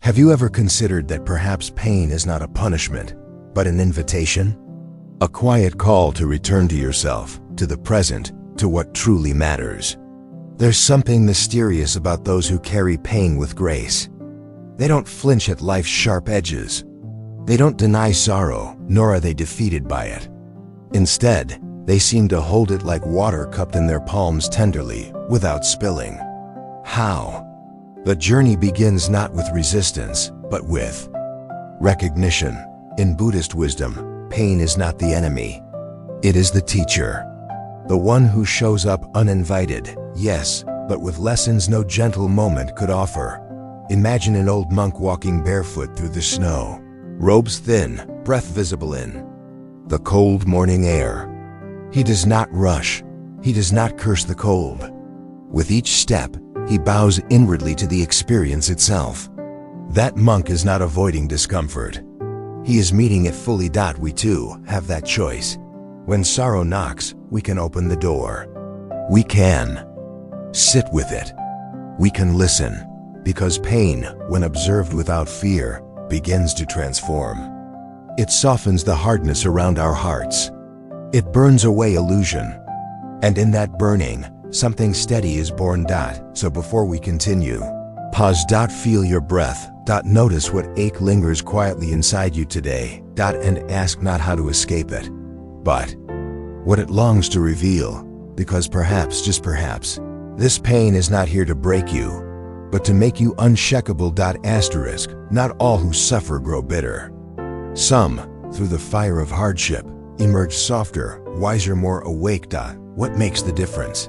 Have you ever considered that perhaps pain is not a punishment, but an invitation? A quiet call to return to yourself, to the present, to what truly matters. There's something mysterious about those who carry pain with grace. They don't flinch at life's sharp edges. They don't deny sorrow, nor are they defeated by it. Instead, they seem to hold it like water cupped in their palms tenderly, without spilling. How? The journey begins not with resistance, but with recognition. In Buddhist wisdom, pain is not the enemy. It is the teacher. The one who shows up uninvited, yes, but with lessons no gentle moment could offer. Imagine an old monk walking barefoot through the snow, robes thin, breath visible in the cold morning air. He does not rush. He does not curse the cold. With each step, he bows inwardly to the experience itself. That monk is not avoiding discomfort. He is meeting it fully. We too have that choice. When sorrow knocks, we can open the door. We can sit with it. We can listen, because pain, when observed without fear, begins to transform. It softens the hardness around our hearts. It burns away illusion. And in that burning, something steady is born. So before we continue, pause. Feel your breath. Notice what ache lingers quietly inside you today. And ask not how to escape it, but what it longs to reveal. Because perhaps, just perhaps, this pain is not here to break you, but to make you unshakable. Not all who suffer grow bitter. Some, through the fire of hardship, emerge softer, wiser, more awake. What makes the difference?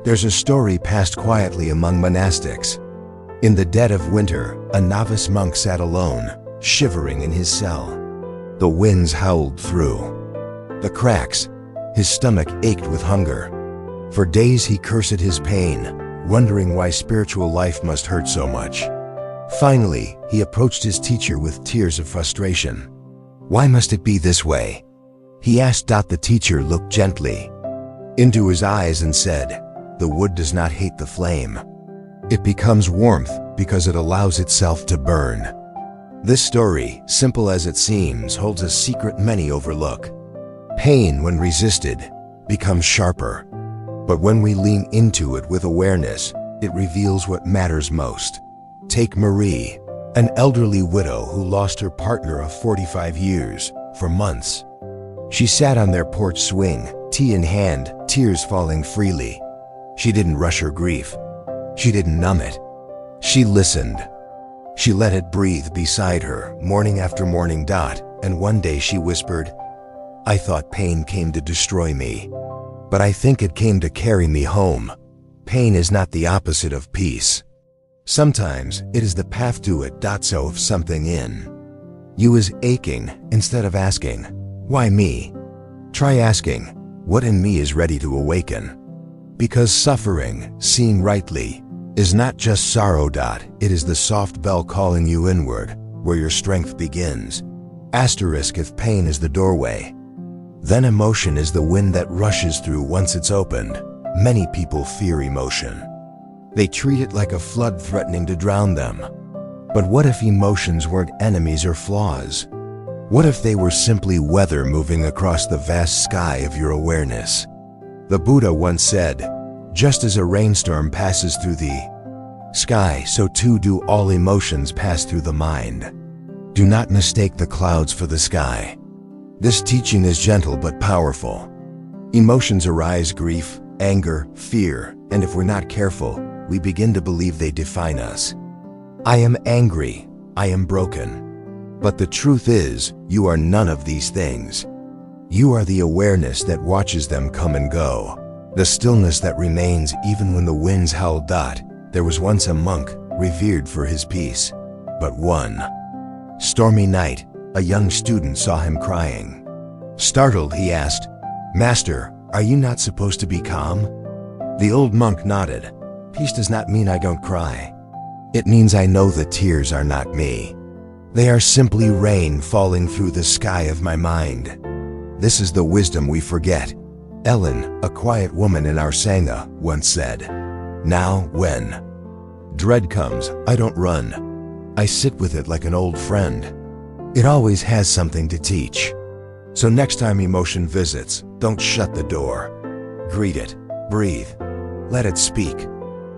There's a story passed quietly among monastics. In the dead of winter, a novice monk sat alone, shivering in his cell. The winds howled through the cracks. His stomach ached with hunger. For days he cursed his pain, wondering why spiritual life must hurt so much. Finally, he approached his teacher with tears of frustration. Why must it be this way? He asked. The teacher looked gently into his eyes and said, the wood does not hate the flame. It becomes warmth because it allows itself to burn. This story, simple as it seems, holds a secret many overlook. Pain, when resisted, becomes sharper. But when we lean into it with awareness, it reveals what matters most. Take Marie, an elderly widow who lost her partner of 45 years, for months. She sat on their porch swing, tea in hand, tears falling freely. She didn't rush her grief. She didn't numb it. She listened. She let it breathe beside her, morning after morning. And one day she whispered, I thought pain came to destroy me, but I think it came to carry me home. Pain is not the opposite of peace. Sometimes it is the path to it. So if something in you is aching, instead of asking, why me? Try asking, what in me is ready to awaken? Because suffering, seen rightly, is not just sorrow. It is the soft bell calling you inward, where your strength begins. If pain is the doorway, then emotion is the wind that rushes through once it's opened. Many people fear emotion. They treat it like a flood threatening to drown them. But what if emotions weren't enemies or flaws? What if they were simply weather moving across the vast sky of your awareness? The Buddha once said, just as a rainstorm passes through the sky, so too do all emotions pass through the mind. Do not mistake the clouds for the sky. This teaching is gentle but powerful. Emotions arise: grief, anger, fear, and if we're not careful, we begin to believe they define us. I am angry, I am broken. But the truth is, you are none of these things. You are the awareness that watches them come and go. The stillness that remains even when the winds howl. There was once a monk, revered for his peace. But one stormy night, a young student saw him crying. Startled, he asked, Master, are you not supposed to be calm? The old monk nodded. Peace does not mean I don't cry. It means I know the tears are not me. They are simply rain falling through the sky of my mind. This is the wisdom we forget. Ellen, a quiet woman in our Sangha, once said, now when dread comes, I don't run. I sit with it like an old friend. It always has something to teach. So next time emotion visits, don't shut the door. Greet it, breathe, let it speak.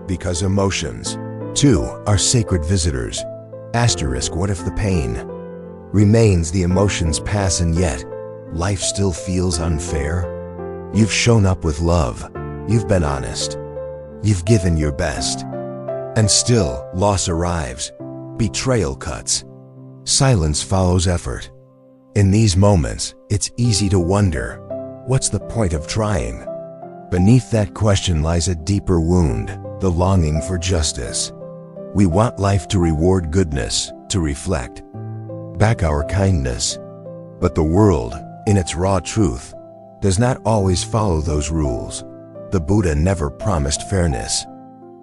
Because emotions, too, are sacred visitors. Asterisk, what if the pain remains, the emotions pass, and yet life still feels unfair? You've shown up with love, you've been honest, you've given your best, and still loss arrives, betrayal cuts, silence follows effort. In these moments, it's easy to wonder, what's the point of trying? Beneath that question lies a deeper wound, the longing for justice. We want life to reward goodness, to reflect back our kindness. But the world, in its raw truth, does not always follow those rules. The Buddha never promised fairness.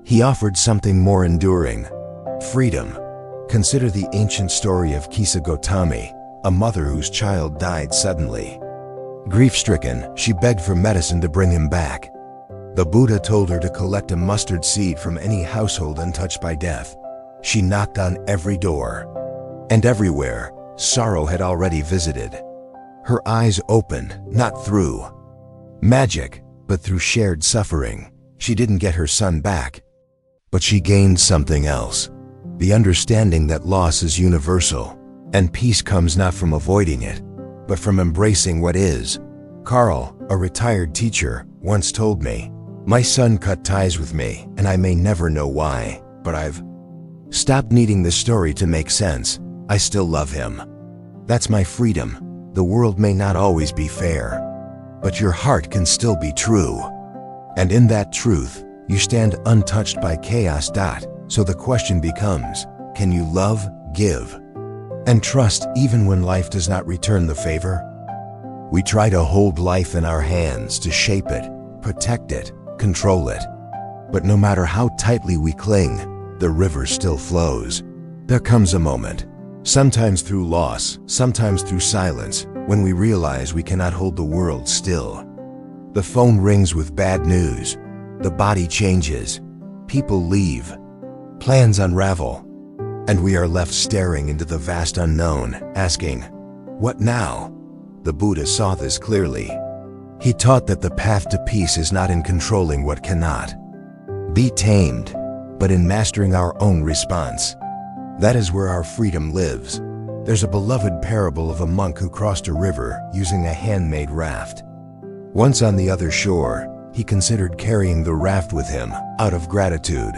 He offered something more enduring, freedom. Consider the ancient story of Kisa Gotami, a mother whose child died suddenly. Grief-stricken, she begged for medicine to bring him back. The Buddha told her to collect a mustard seed from any household untouched by death. She knocked on every door, and everywhere, sorrow had already visited. Her eyes opened, not through magic, but through shared suffering. She didn't get her son back, but she gained something else. The understanding that loss is universal, and peace comes not from avoiding it, but from embracing what is. Carl, a retired teacher, once told me, "My son cut ties with me, and I may never know why, but I've stopped needing the story to make sense. I still love him. That's my freedom. The world may not always be fair, but your heart can still be true. And in that truth, you stand untouched by chaos. So the question becomes, can you love, give, and trust even when life does not return the favor? We try to hold life in our hands, to shape it, protect it, control it. But no matter how tightly we cling, the river still flows. There comes a moment, sometimes through loss, sometimes through silence, when we realize we cannot hold the world still. The phone rings with bad news. The body changes. People leave. Plans unravel. And we are left staring into the vast unknown, asking, what now? The Buddha saw this clearly. He taught that the path to peace is not in controlling what cannot be tamed, but in mastering our own response. That is where our freedom lives. There's a beloved parable of a monk who crossed a river using a handmade raft. Once on the other shore, he considered carrying the raft with him out of gratitude.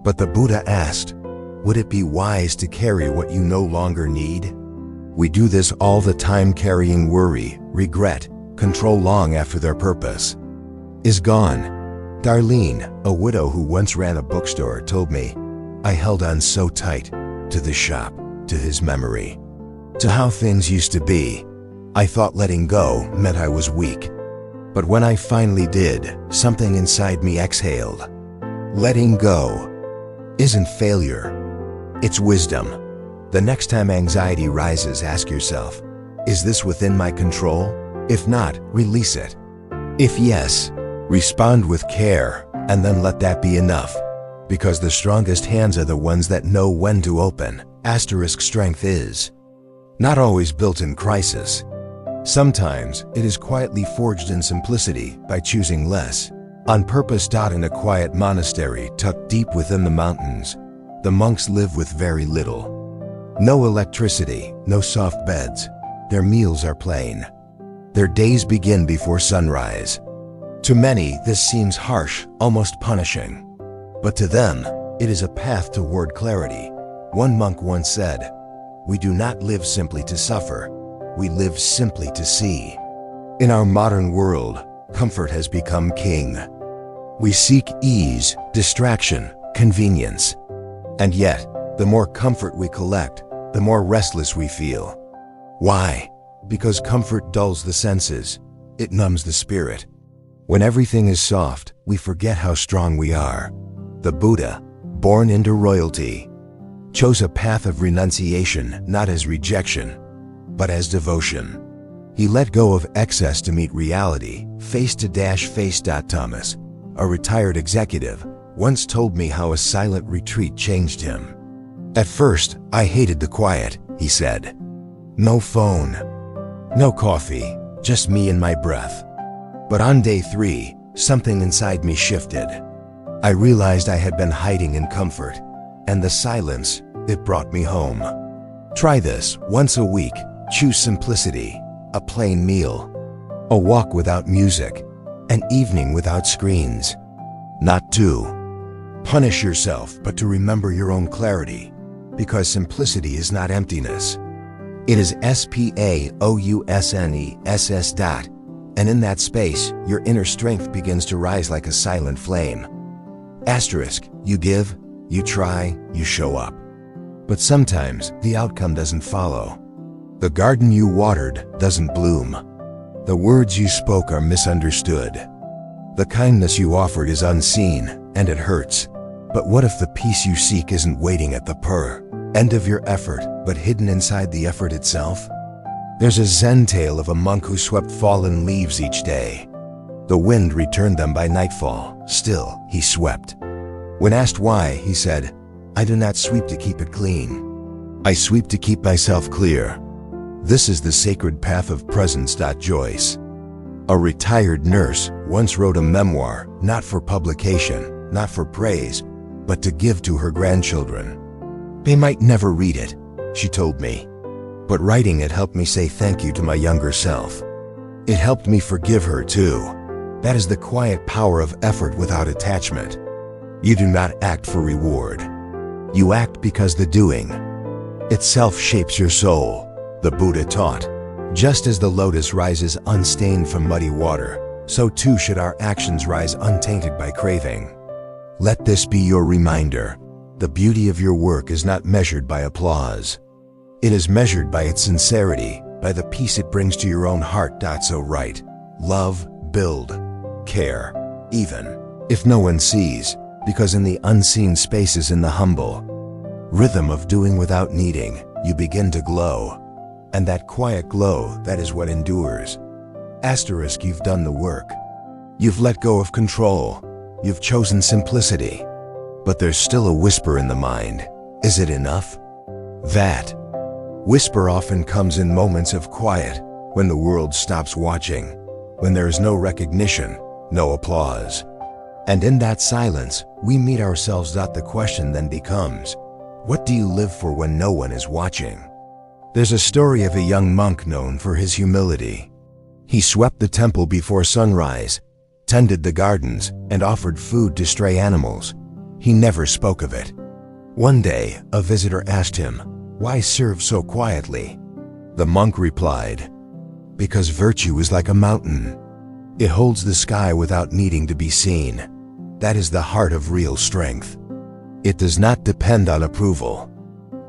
But the Buddha asked, would it be wise to carry what you no longer need? We do this all the time, carrying worry, regret, control long after their purpose is gone. Darlene, a widow who once ran a bookstore, told me, I held on so tight to the shop, to his memory, to how things used to be. I thought letting go meant I was weak. But when I finally did, something inside me exhaled. Letting go isn't failure, it's wisdom. The next time anxiety rises, ask yourself, is this within my control? If not, release it. If yes, respond with care, and then let that be enough. Because the strongest hands are the ones that know when to open. Asterisk, strength is not always built in crisis. Sometimes it is quietly forged in simplicity by choosing less. On purpose. In a quiet monastery tucked deep within the mountains, the monks live with very little. No electricity, no soft beds. Their meals are plain. Their days begin before sunrise. To many, this seems harsh, almost punishing. But to them, it is a path toward clarity. One monk once said, we do not live simply to suffer. We live simply to see. In our modern world, comfort has become king. We seek ease, distraction, convenience. And yet, the more comfort we collect, the more restless we feel. Why? Because comfort dulls the senses. It numbs the spirit. When everything is soft, we forget how strong we are. The Buddha, born into royalty, chose a path of renunciation, not as rejection, but as devotion. He let go of excess to meet reality, face to face. Thomas, a retired executive, once told me how a silent retreat changed him. At first, I hated the quiet, he said. No phone, no coffee, just me and my breath. But on day 3, something inside me shifted. I realized I had been hiding in comfort, and the silence, it brought me home. Try this once a week. Choose simplicity, a plain meal, a walk without music, an evening without screens. Not to punish yourself, but to remember your own clarity, because simplicity is not emptiness. It is spausness. And in that space, your inner strength begins to rise like a silent flame. Asterisk, you give, you try, you show up. But sometimes the outcome doesn't follow. The garden you watered doesn't bloom. The words you spoke are misunderstood. The kindness you offered is unseen, and it hurts. But what if the peace you seek isn't waiting at the end of your effort, but hidden inside the effort itself? There's a Zen tale of a monk who swept fallen leaves each day. The wind returned them by nightfall. Still, he swept. When asked why, he said, I do not sweep to keep it clean. I sweep to keep myself clear. This is the sacred path of presence. Joyce, a retired nurse, once wrote a memoir, not for publication, not for praise, but to give to her grandchildren. They might never read it, she told me. But writing it helped me say thank you to my younger self. It helped me forgive her too. That is the quiet power of effort without attachment. You do not act for reward. You act because the doing itself shapes your soul, the Buddha taught. Just as the lotus rises unstained from muddy water, so too should our actions rise untainted by craving. Let this be your reminder. The beauty of your work is not measured by applause. It is measured by its sincerity, by the peace it brings to your own heart. So write, love, build, care, even if no one sees, because in the unseen spaces, in the humble rhythm of doing without needing, you begin to glow. And that quiet glow, that is what endures. Asterisk, you've done the work. You've let go of control. You've chosen simplicity. But there's still a whisper in the mind. Is it enough? That whisper often comes in moments of quiet, when the world stops watching, when there is no recognition, no applause. And in that silence, we meet ourselves. The question then becomes, what do you live for when no one is watching? There's a story of a young monk known for his humility. He swept the temple before sunrise, tended the gardens, and offered food to stray animals. He never spoke of it. One day, a visitor asked him, why serve so quietly? The monk replied, because virtue is like a mountain. It holds the sky without needing to be seen. That is the heart of real strength. It does not depend on approval.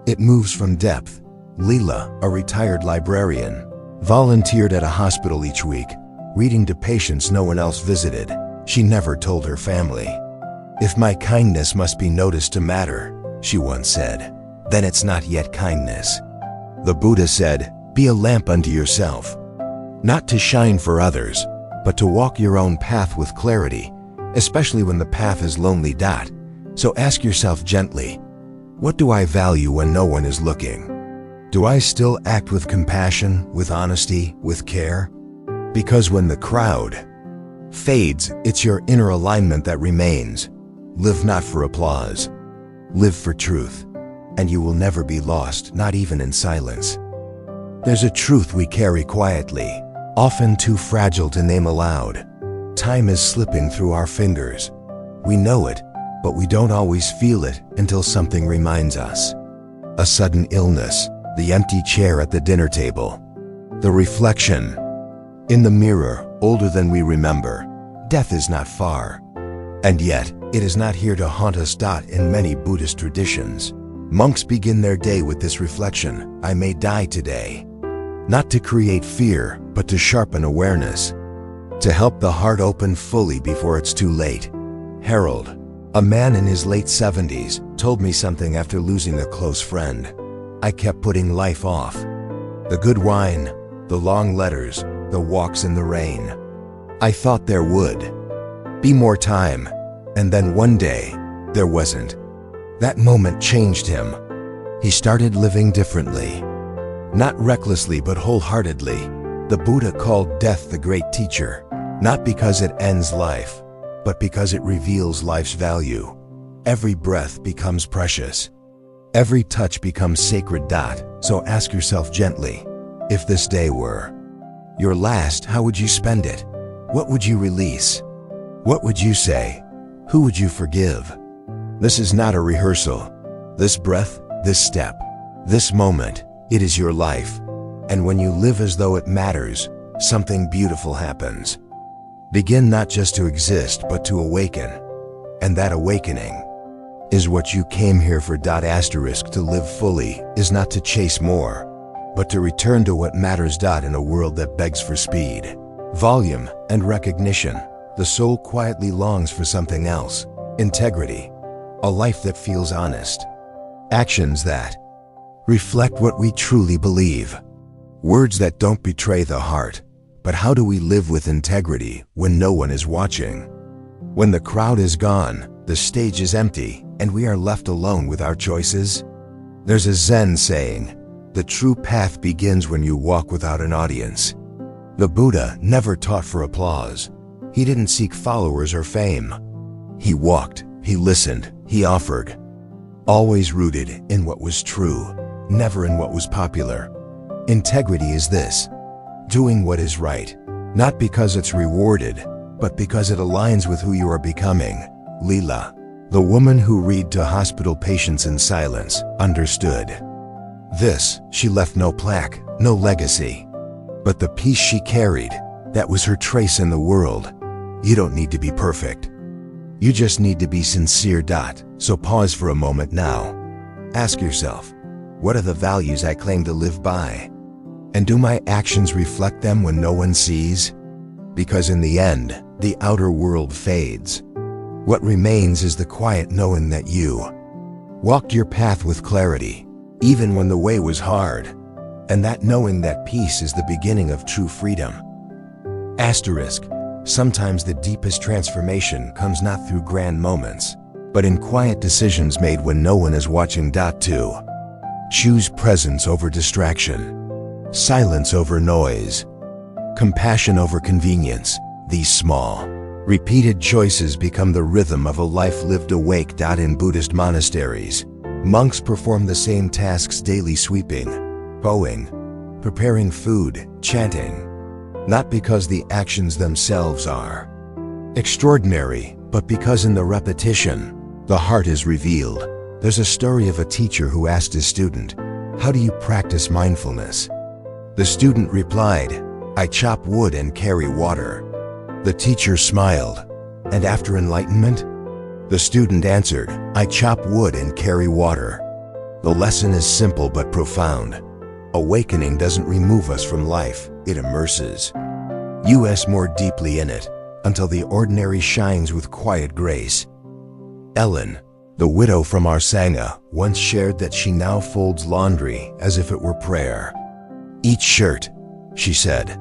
It moves from depth. Leela, a retired librarian, volunteered at a hospital each week, reading to patients no one else visited. She never told her family. If my kindness must be noticed to matter, she once said, then it's not yet kindness. The Buddha said, be a lamp unto yourself. Not to shine for others, but to walk your own path with clarity, especially when the path is lonely. So ask yourself gently, what do I value when no one is looking? Do I still act with compassion, with honesty, with care? Because when the crowd fades, it's your inner alignment that remains. Live not for applause. Live for truth. And you will never be lost, not even in silence. There's a truth we carry quietly, often too fragile to name aloud. Time is slipping through our fingers. We know it, but we don't always feel it until something reminds us. A sudden illness, the empty chair at the dinner table, the reflection in the mirror, older than we remember. Death is not far. And yet, it is not here to haunt us. In many Buddhist traditions, monks begin their day with this reflection, I may die today. Not to create fear, but to sharpen awareness. To help the heart open fully before it's too late. Harold, a man in his late 70s, told me something after losing a close friend. I kept putting life off. The good wine, the long letters, the walks in the rain. I thought there would be more time, and then one day, there wasn't. That moment changed him. He started living differently. Not recklessly but wholeheartedly. The Buddha called death the great teacher, not because it ends life, but because it reveals life's value. Every breath becomes precious. Every touch becomes sacred. So ask yourself gently, if this day were your last, how would you spend it? What would you release? What would you say? Who would you forgive? This is not a rehearsal. This breath, this step, this moment, it is your life. And when you live as though it matters, something beautiful happens. Begin not just to exist, but to awaken. And that awakening is what you came here for. To live fully is not to chase more, but to return to what matters. In a world that begs for speed, volume, and recognition, the soul quietly longs for something else: integrity, a life that feels honest, actions that reflect what we truly believe, words that don't betray the heart. But how do we live with integrity when no one is watching? When the crowd is gone, the stage is empty, and we are left alone with our choices? There's a Zen saying, the true path begins when you walk without an audience. The Buddha never taught for applause. He didn't seek followers or fame. He walked, he listened, he offered. Always rooted in what was true, never in what was popular. Integrity is this: doing what is right, not because it's rewarded, but because it aligns with who you are becoming. Leela, the woman who read to hospital patients in silence, understood this. She left no plaque, no legacy, but the peace she carried. That was her trace in the world. You don't need to be perfect. You just need to be sincere. So pause for a moment now. Ask yourself, what are the values I claim to live by? And do my actions reflect them when no one sees? Because in the end, the outer world fades. What remains is the quiet knowing that you walked your path with clarity, even when the way was hard. And that knowing, that peace, is the beginning of true freedom. Sometimes the deepest transformation comes not through grand moments, but in quiet decisions made when no one is watching. 2. Choose presence over distraction, silence over noise, compassion over convenience. These small, repeated choices become the rhythm of a life lived awake. In Buddhist monasteries, monks perform the same tasks daily: sweeping, bowing, preparing food, chanting. Not because the actions themselves are extraordinary, but because in the repetition, the heart is revealed. There's a story of a teacher who asked his student, "How do you practice mindfulness?" The student replied, "I chop wood and carry water." The teacher smiled, "And after enlightenment?" The student answered, "I chop wood and carry water." The lesson is simple but profound. Awakening doesn't remove us from life, it immerses us more deeply in it, until the ordinary shines with quiet grace. Ellen, the widow from our Sangha, once shared that she now folds laundry as if it were prayer. "Each shirt," she said,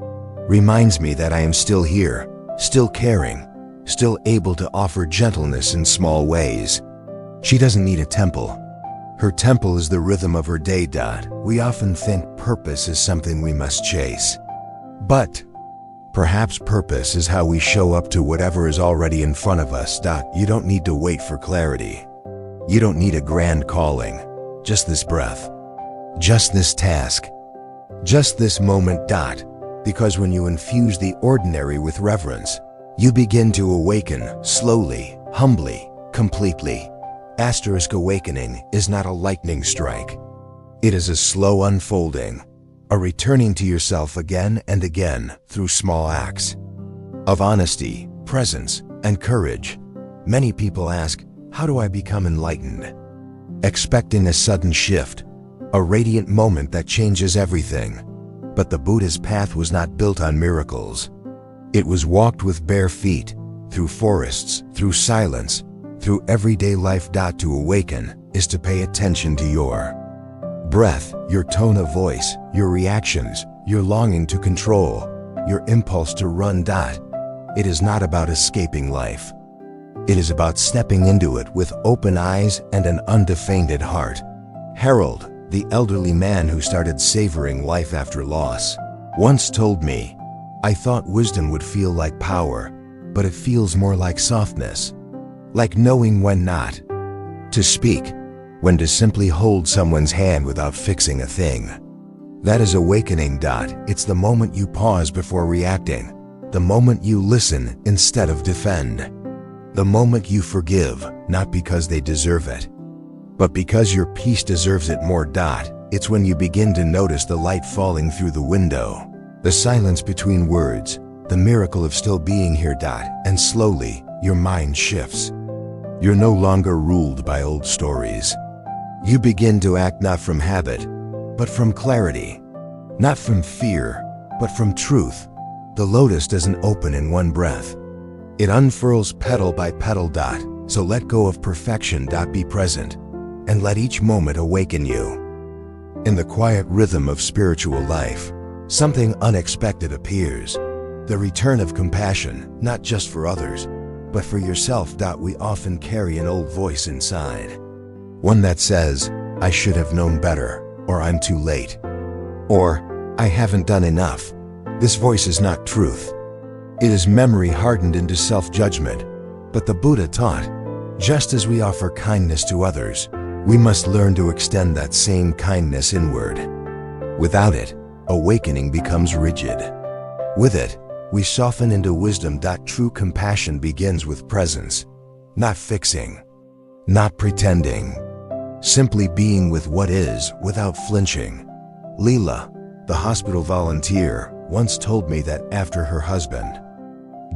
"reminds me that I am still here, still caring, still able to offer gentleness in small ways." She doesn't need a temple. Her temple is the rhythm of her day. We often think purpose is something we must chase. But perhaps purpose is how we show up to whatever is already in front of us. You don't need to wait for clarity. You don't need a grand calling. Just this breath. Just this task. Just this moment. Because when you infuse the ordinary with reverence, you begin to awaken, slowly, humbly, completely. Awakening is not a lightning strike. It is a slow unfolding, a returning to yourself again and again through small acts of honesty, presence, and courage. Many people ask, how do I become enlightened? Expecting a sudden shift, a radiant moment that changes everything. But the Buddha's path was not built on miracles. It was walked with bare feet, through forests, through silence, through everyday life. To awaken is to pay attention to your breath, your tone of voice, your reactions, your longing to control, your impulse to run. It is not about escaping life. It is about stepping into it with open eyes and an undefended heart. Harold, the elderly man who started savoring life after loss, once told me, "I thought wisdom would feel like power, but it feels more like softness, like knowing when not to speak, when to simply hold someone's hand without fixing a thing." That is awakening. It's the moment you pause before reacting, the moment you listen instead of defend, the moment you forgive, not because they deserve it, but because your peace deserves it more. It's when you begin to notice the light falling through the window, the silence between words, the miracle of still being here. And slowly, your mind shifts. You're no longer ruled by old stories. You begin to act not from habit, but from clarity. Not from fear, but from truth. The lotus doesn't open in one breath. It unfurls petal by petal. So let go of perfection. Be present, and let each moment awaken you. In the quiet rhythm of spiritual life, something unexpected appears. The return of compassion, not just for others, but for yourself. We often carry an old voice inside. One that says, "I should have known better," or "I'm too late," or "I haven't done enough." This voice is not truth. It is memory hardened into self-judgment. But the Buddha taught, just as we offer kindness to others, we must learn to extend that same kindness inward. Without it, awakening becomes rigid. With it, we soften into wisdom. True compassion begins with presence, not fixing, not pretending, simply being with what is without flinching. Leela, the hospital volunteer, once told me that after her husband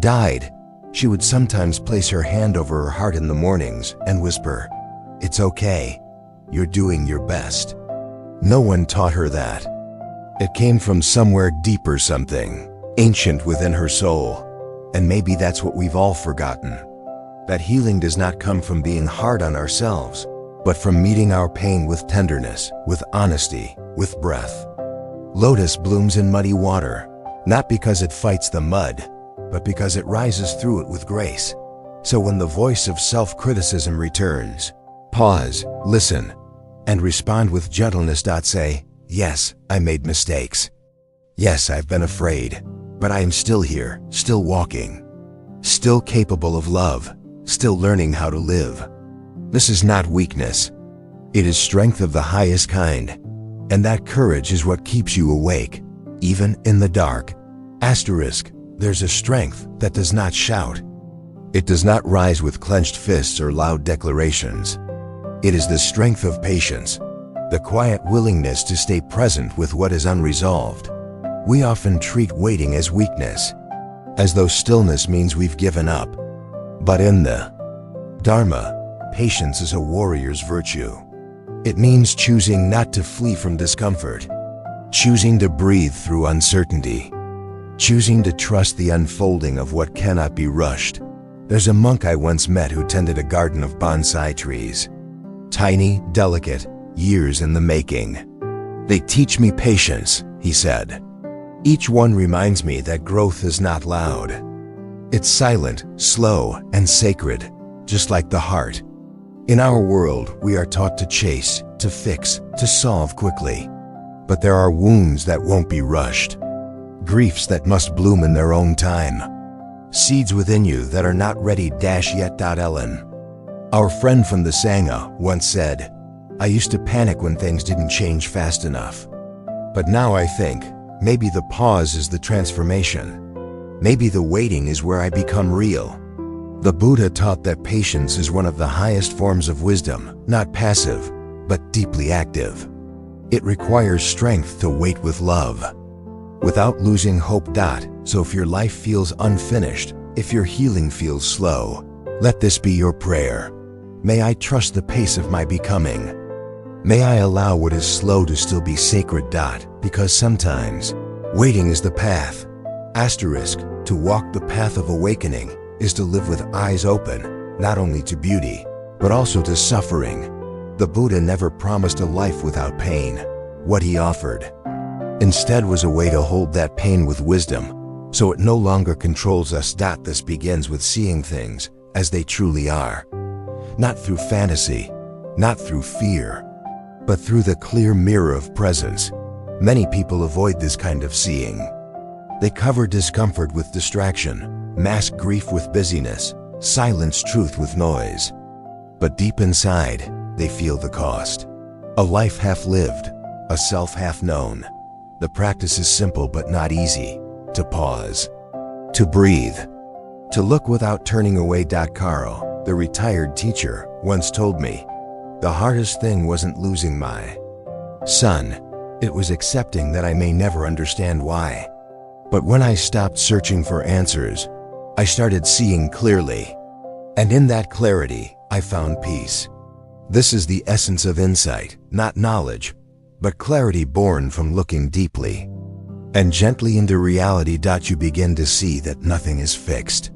died, she would sometimes place her hand over her heart in the mornings and whisper, "It's okay, you're doing your best." No one taught her that. It came from somewhere deeper, something ancient within her soul. And maybe that's what we've all forgotten. That healing does not come from being hard on ourselves, but from meeting our pain with tenderness, with honesty, with breath. Lotus blooms in muddy water, not because it fights the mud, but because it rises through it with grace. So when the voice of self-criticism returns, pause, listen, and respond with gentleness. Say, "Yes, I made mistakes. Yes, I've been afraid, but I am still here, still walking, still capable of love, still learning how to live." This is not weakness. It is strength of the highest kind. And that courage is what keeps you awake, even in the dark. Asterisk, there's a strength that does not shout. It does not rise with clenched fists or loud declarations. It is the strength of patience, the quiet willingness to stay present with what is unresolved. We often treat waiting as weakness, as though stillness means we've given up. But in the Dharma, patience is a warrior's virtue. It means choosing not to flee from discomfort, choosing to breathe through uncertainty, choosing to trust the unfolding of what cannot be rushed. There's a monk I once met who tended a garden of bonsai trees. Tiny, delicate, years in the making. "They teach me patience," he said. "Each one reminds me that growth is not loud. It's silent, slow, and sacred, just like the heart." In our world, we are taught to chase, to fix, to solve quickly. But there are wounds that won't be rushed, griefs that must bloom in their own time, seeds within you that are not ready yet. Ellen, our friend from the Sangha, once said, "I used to panic when things didn't change fast enough. But now I think, maybe the pause is the transformation. Maybe the waiting is where I become real." The Buddha taught that patience is one of the highest forms of wisdom, not passive, but deeply active. It requires strength to wait with love, without losing hope. So if your life feels unfinished, if your healing feels slow, let this be your prayer. May I trust the pace of my becoming. May I allow what is slow to still be sacred. Because sometimes, waiting is the path. Asterisk, to walk the path of awakening is to live with eyes open, not only to beauty, but also to suffering. The Buddha never promised a life without pain. What he offered, instead, was a way to hold that pain with wisdom, so it no longer controls us. This begins with seeing things as they truly are. Not through fantasy, not through fear, but through the clear mirror of presence. Many people avoid this kind of seeing. They cover discomfort with distraction, mask grief with busyness, silence truth with noise. But deep inside, they feel the cost. A life half lived, a self half known. The practice is simple but not easy. To pause, to breathe, to look without turning away. Carl, the retired teacher, once told me, the hardest thing wasn't losing my son, it was accepting that I may never understand why. But when I stopped searching for answers, I started seeing clearly. And in that clarity, I found peace. This is the essence of insight, not knowledge, but clarity born from looking deeply and gently into reality. You begin to see that nothing is fixed,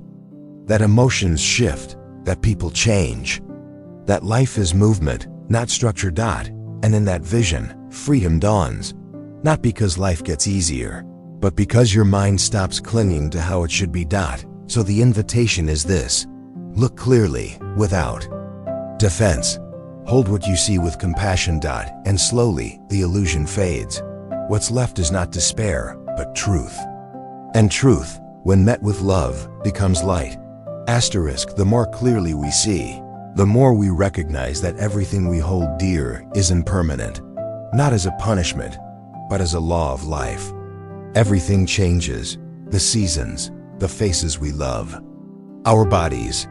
that emotions shift, that people change, that life is movement, not structure. And in that vision, freedom dawns, not because life gets easier, but because your mind stops clinging to how it should be. So the invitation is this: look clearly, without defense. Hold what you see with compassion. And slowly, the illusion fades. What's left is not despair, but truth. And truth, when met with love, becomes light. The more clearly we see, the more we recognize that everything we hold dear is impermanent, not as a punishment, but as a law of life. Everything changes: the seasons, the faces we love, our bodies,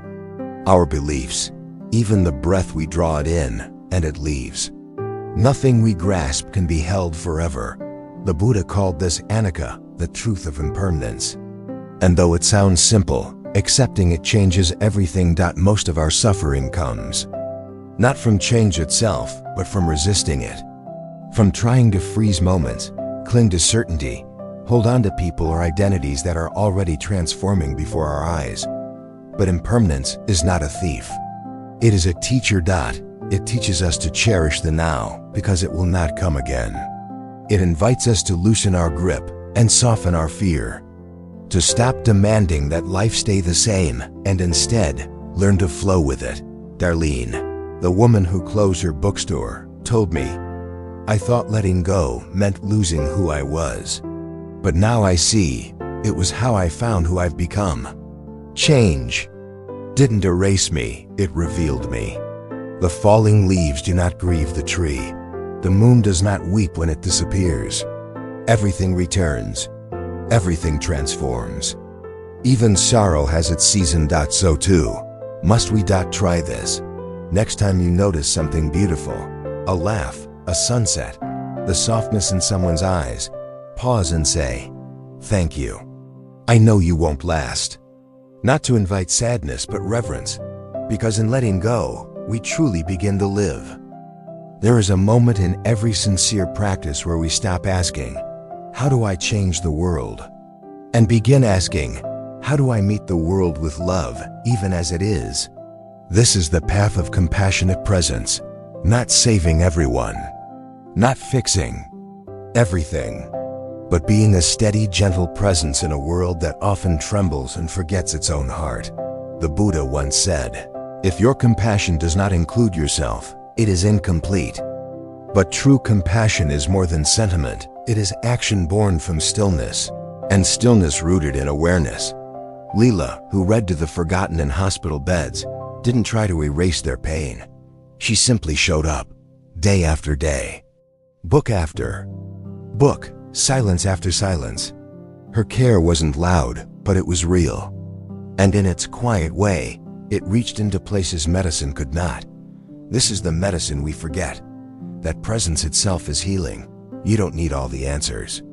our beliefs, even the breath we draw it in and it leaves. Nothing we grasp can be held forever. The Buddha called this anicca, the truth of impermanence. And though it sounds simple, accepting it changes everything. Most of our suffering comes not from change itself, but from resisting it. From trying to freeze moments, cling to certainty, hold on to people or identities that are already transforming before our eyes. But impermanence is not a thief. It is a teacher. It teaches us to cherish the now, because it will not come again. It invites us to loosen our grip and soften our fear, to stop demanding that life stay the same and instead learn to flow with it. Darlene, the woman who closed her bookstore, told me, I thought letting go meant losing who I was. But now I see, it was how I found who I've become. Change didn't erase me, it revealed me. The falling leaves do not grieve the tree. The moon does not weep when it disappears. Everything returns. Everything transforms. Even sorrow has its season. So too, must we. Try this. Next time you notice something beautiful, a laugh, a sunset, the softness in someone's eyes, pause and say, thank you. I know you won't last. Not to invite sadness, but reverence, because in letting go, we truly begin to live. There is a moment in every sincere practice where we stop asking, how do I change the world? And begin asking, how do I meet the world with love, even as it is? This is the path of compassionate presence, not saving everyone, not fixing everything, but being a steady, gentle presence in a world that often trembles and forgets its own heart. The Buddha once said, if your compassion does not include yourself, it is incomplete. But true compassion is more than sentiment. It is action born from stillness, and stillness rooted in awareness. Leela, who read to the forgotten in hospital beds, didn't try to erase their pain. She simply showed up, day after day, book after book, silence after silence. Her care wasn't loud, but it was real. And in its quiet way, it reached into places medicine could not. This is the medicine we forget. That presence itself is healing. You don't need all the answers.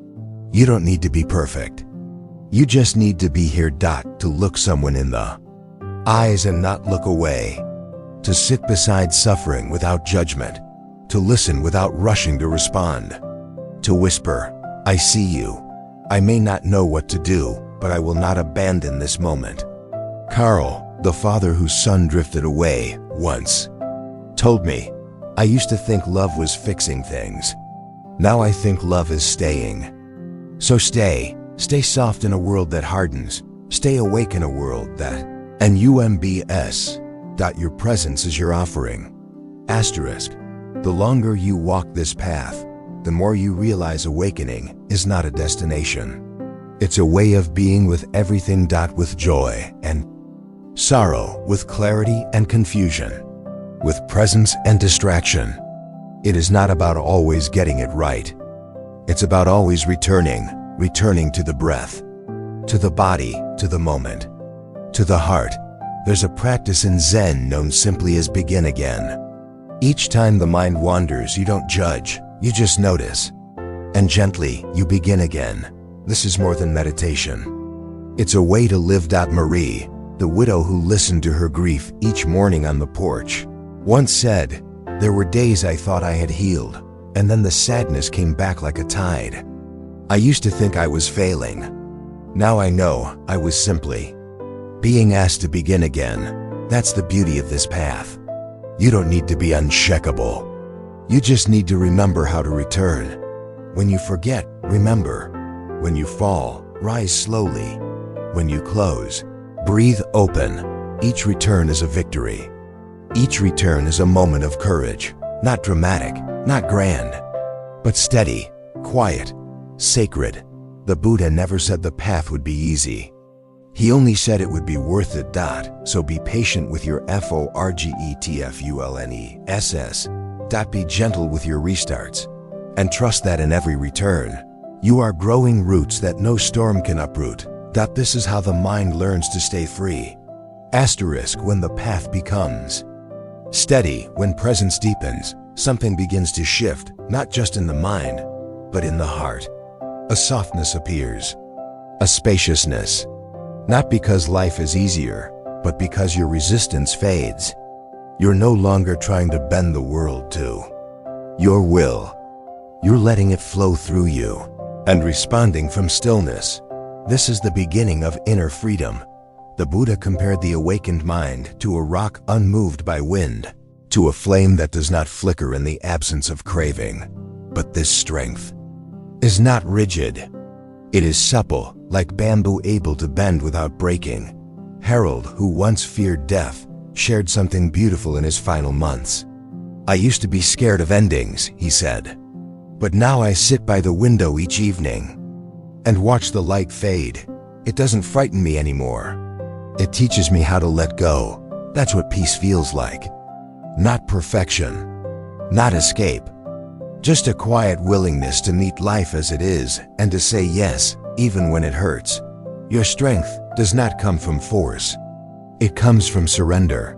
You don't need to be perfect. You just need to be here. To look someone in the eyes and not look away. To sit beside suffering without judgment. To listen without rushing to respond. To whisper, I see you. I may not know what to do, but I will not abandon this moment. Carl, the father whose son drifted away, once told me, I used to think love was fixing things. Now I think love is staying. So stay soft in a world that hardens. Stay awake in a world that, and UMBS. Your presence is your offering. The longer you walk this path, the more you realize awakening is not a destination. It's a way of being with everything. With joy and sorrow, with clarity and confusion, with presence and distraction. It is not about always getting it right. It's about always returning to the breath, to the body, to the moment, to the heart. There's a practice in Zen known simply as begin again. Each time the mind wanders, you don't judge, you just notice. And gently, you begin again. This is more than meditation. It's a way to live. Marie, the widow who listened to her grief each morning on the porch, once said, "There were days I thought I had healed, and then the sadness came back like a tide. I used to think I was failing. Now I know I was simply being asked to begin again." That's the beauty of this path. You don't need to be uncheckable. You just need to remember how to return. When you forget, remember. When you fall, rise slowly. When you close, breathe open. Each return is a victory. Each return is a moment of courage. Not dramatic, not grand, but steady, quiet, sacred. The Buddha never said the path would be easy. He only said it would be worth it. So be patient with your forgetfulness. Be gentle with your restarts. And trust that in every return, you are growing roots that no storm can uproot. This is how the mind learns to stay free. When the path becomes steady, when presence deepens, something begins to shift, not just in the mind, but in the heart. A softness appears, a spaciousness. Not because life is easier, but because your resistance fades. You're no longer trying to bend the world to your will. You're letting it flow through you and responding from stillness. This is the beginning of inner freedom. The Buddha compared the awakened mind to a rock unmoved by wind, to a flame that does not flicker in the absence of craving. But this strength is not rigid. It is supple, like bamboo able to bend without breaking. Harold, who once feared death, shared something beautiful in his final months. "I used to be scared of endings," he said. "But now I sit by the window each evening and watch the light fade. It doesn't frighten me anymore. It teaches me how to let go." That's what peace feels like. Not perfection, not escape. Just a quiet willingness to meet life as it is and to say yes, even when it hurts. Your strength does not come from force. It comes from surrender,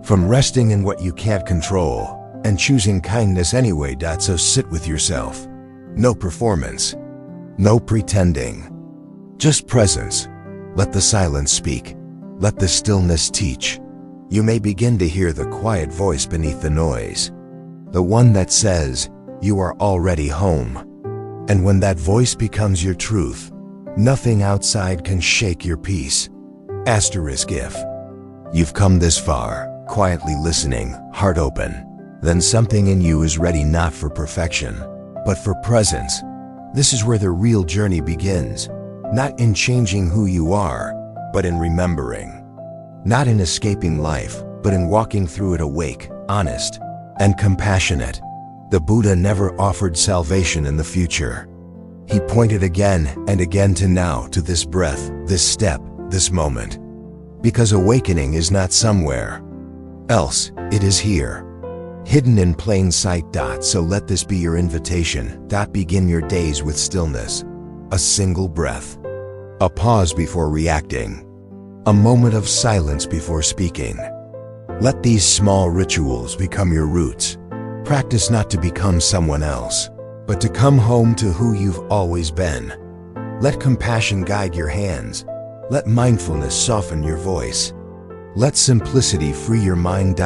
from resting in what you can't control and choosing kindness anyway. So sit with yourself. No performance, no pretending, just presence. Let the silence speak. Let the stillness teach. You may begin to hear the quiet voice beneath the noise, the one that says, "You are already home." And when that voice becomes your truth, nothing outside can shake your peace. If you've come this far, quietly listening, heart open, then something in you is ready not for perfection, but for presence. This is where the real journey begins, not in changing who you are, but in remembering. Not in escaping life, but in walking through it awake, honest, and compassionate. The Buddha never offered salvation in the future. He pointed again and again to now, to this breath, this step, this moment. Because awakening is not somewhere else, it is here, hidden in plain sight. So let this be your invitation. Begin your days with stillness, a single breath, a pause before reacting, a moment of silence before speaking. Let these small rituals become your roots. Practice not to become someone else, but to come home to who you've always been. Let compassion guide your hands. Let mindfulness soften your voice. Let simplicity free your mind.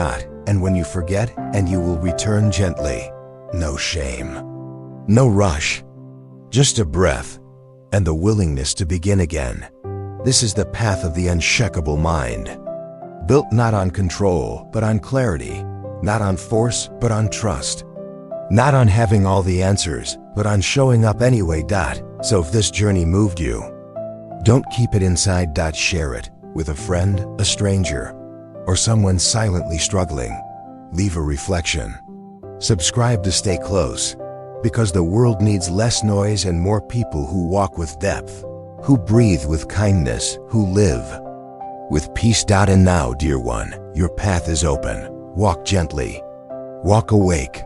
And when you forget, and you will return gently. No shame, no rush, just a breath and the willingness to begin again. This is the path of the unshakable mind, built not on control, but on clarity, not on force, but on trust, not on having all the answers, but on showing up anyway. So if this journey moved you, don't keep it inside. Share it with a friend, a stranger, or someone silently struggling. Leave a reflection. Subscribe to stay close, because the world needs less noise and more people who walk with depth, who breathe with kindness, who live with peace. And now, dear one, your path is open. Walk gently. Walk awake.